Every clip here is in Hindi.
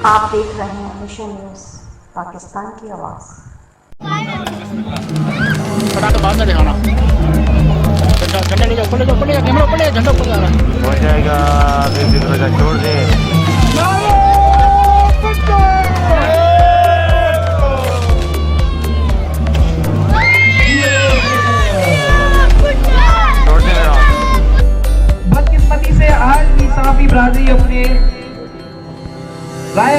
आप देख रहे हैं मिशन न्यूज़, पाकिस्तान की आवाज़। बाद में दिखाना झंडा लेके ऊपर कैमरा ऊपर ले, झंडा ऊपर जा रहा है। हो जाएगा, छोड़ दे। बदकिस्मती से आज भी सहाफी बरादरी अपने राय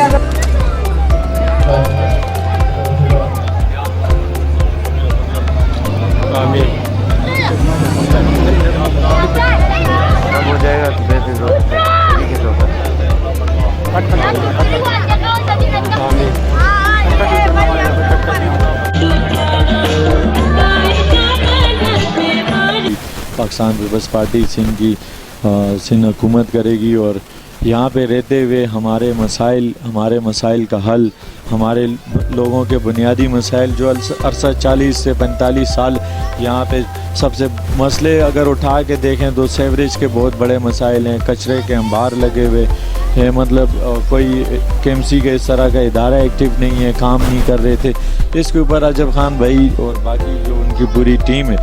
हो जाएगा पाकिस्तान पीपल्स पार्टी सिंध हुकूमत करेगी और यहाँ पे रहते हुए हमारे मसाइल का हल, हमारे लोगों के बुनियादी मसाइल जो अरसा 40 से 45 साल यहाँ पे सबसे मसले अगर उठा के देखें तो सेवरेज के बहुत बड़े मसाइल हैं, कचरे के अंबार लगे हुए हैं, मतलब कोई केएमसी के इस तरह का इदारा एक्टिव नहीं है, काम नहीं कर रहे थे। इसके ऊपर अजब खान भाई और बाकी जो उनकी पूरी टीम है,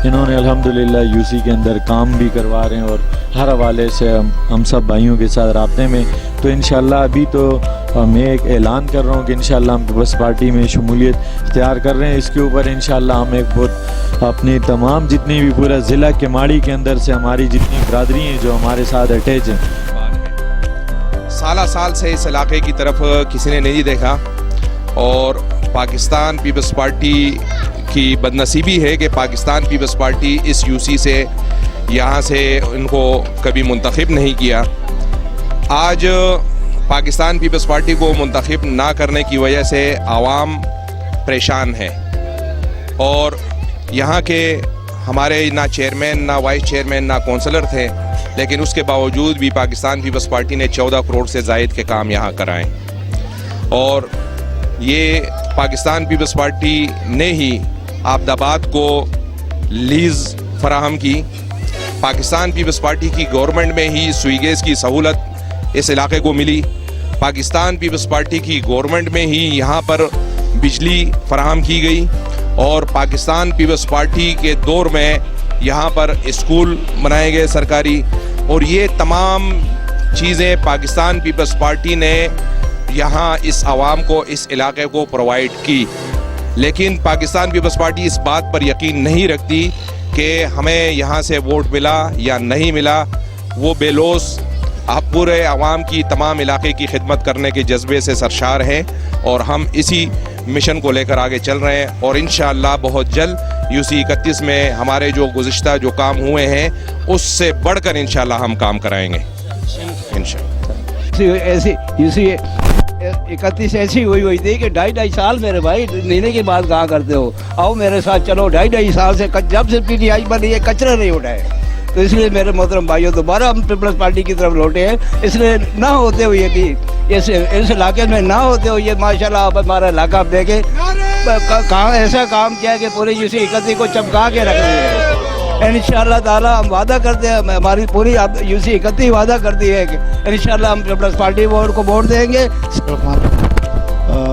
इन्होंने अल्हम्दुलिल्लाह यूसी के अंदर काम भी करवा रहे हैं और हर हवाले से हम सब भाइयों के साथ राब्ते में। तो इंशाल्लाह अभी तो मैं एक ऐलान कर रहा हूँ कि इंशाल्लाह हम पीपल्स पार्टी में शमूलियत इख्तियार कर रहे हैं। इसके ऊपर इंशाल्लाह हम एक बहुत अपनी तमाम जितनी भी पूरा ज़िला केमाड़ी के अंदर से हमारी जितनी बरादरी हैं जो हमारे साथ अटैच हैं, साल से इस इलाके की तरफ किसी ने नहीं देखा और पाकिस्तान पीपल्स पार्टी की बदनसीबी है कि पाकिस्तान पीपल्स पार्टी इस यूसी से यहाँ से इनको कभी मुंतखब नहीं किया। आज पाकिस्तान पीपल्स पार्टी को मुंतखब ना करने की वजह से आवाम परेशान है और यहाँ के हमारे ना चेयरमैन, ना वाइस चेयरमैन, ना कौंसलर थे, लेकिन उसके बावजूद भी पाकिस्तान पीपल्स पार्टी ने 14 करोड़ से ज़ायद के काम यहाँ कराए और ये पाकिस्तान पीपल्स पार्टी ने ही आबदाबाद को लीज़ फराहम की। पाकिस्तान पीपल्स पार्टी की गवर्नमेंट में ही स्वीगेस की सहूलत इस इलाके को मिली। पाकिस्तान पीपल्स पार्टी की गवर्नमेंट में ही यहाँ पर बिजली फराहम की गई और पाकिस्तान पीपल्स पार्टी के दौर में यहाँ पर स्कूल बनाए गए सरकारी, और ये तमाम चीज़ें पाकिस्तान पीपल्स पार्टी ने यहाँ इस आवाम को, इस इलाके को प्रोवाइड की। लेकिन पाकिस्तान पीपल्स पार्टी इस बात पर यकीन नहीं रखती कि हमें यहाँ से वोट मिला या नहीं मिला। वो बेलोस आप पूरे आवाम की, तमाम इलाके की खिदमत करने के जज्बे से सरशार हैं और हम इसी मिशन को लेकर आगे चल रहे हैं और इंशाअल्लाह बहुत जल्द यूसी 31 में हमारे जो गुज़िश्ता जो काम हुए हैं उससे बढ़कर इंशाअल्लाह हम काम कराएंगे इंशाअल्लाह। ऐसी यूसी 31 ऐसी हुई थी कि 2.5 साल मेरे भाई लेने के बाद कहा करते हो, आओ मेरे साथ चलो। 2.5 साल से जब से पीटीआई बनी है कचरे नहीं उठाए, तो इसलिए मेरे मोहतरम भाइयों दोबारा हम पीपल्स पार्टी की तरफ लौटे हैं। इसलिए ना होते हुए कि इस इलाके में ना होते हुए माशाल्लाह आप हमारा इलाका आप देखें कहाँ ऐसा काम किया कि पूरी यूसी 31 को चमका के रख दिए। इंशाअल्लाह ताला हम वादा करते हैं, हमारी पूरी यूसी 31 वादा करती है कि इंशाअल्लाह हम पीपल्स पार्टी को वोट देंगे।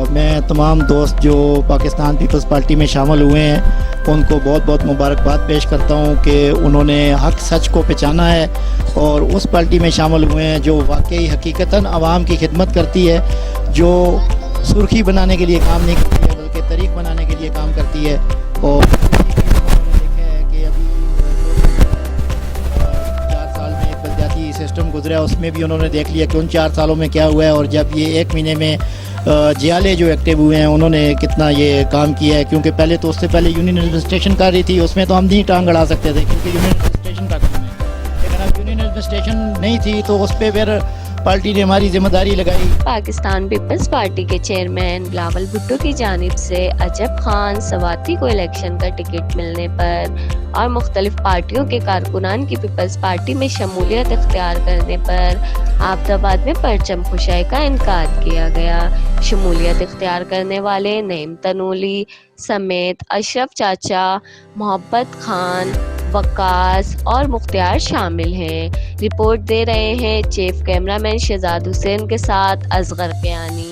मैं तमाम दोस्त जो पाकिस्तान पीपल्स पार्टी में शामिल हुए हैं उनको बहुत बहुत मुबारकबाद पेश करता हूं कि उन्होंने हक सच को पहचाना है और उस पार्टी में शामिल हुए हैं जो वाकई हकीकतन आवाम की खिदमत करती है, जो सुर्खी बनाने के लिए काम नहीं करती है बल्कि तरीक़ बनाने के लिए काम करती है। और देखें है कि अभी 4 साल में एक बलदियाती सिस्टम गुजरा, उसमें भी उन्होंने देख लिया कि उन 4 सालों में क्या हुआ है और जब ये 1 महीने में जियाले जो एक्टिव हुए हैं उन्होंने कितना ये काम किया है। क्योंकि पहले तो उससे पहले यूनियन एडमिनिस्ट्रेशन कर रही थी, उसमें तो हम नहीं टांग अड़ा सकते थे क्योंकि यूनियन एडमिनिस्ट्रेशन का काम है, लेकिन अब यूनियन एडमिनिस्ट्रेशन नहीं थी तो उस पर फिर पार्टी ने हमारी जिम्मेदारी लगाई। पाकिस्तान पीपल्स पार्टी के चेयरमैन बिलावल भुट्टो की जानिब से अजब खान सवाती को इलेक्शन का टिकट मिलने पर और मुख्तलिफ पार्टियों के कारकुनान की पीपल्स पार्टी में शमूलियत इख्तियार करने पर आबदाबाद में परचम खुशाई का इनकाद किया गया। शमूलियत इख्तियार करने वाले नईम तनूली समेत अशरफ चाचा, मोहब्बत खान, वकास और मुख्तियार शामिल हैं। रिपोर्ट दे रहे हैं चीफ कैमरामैन शहजाद हुसैन के साथ असगर कियानी।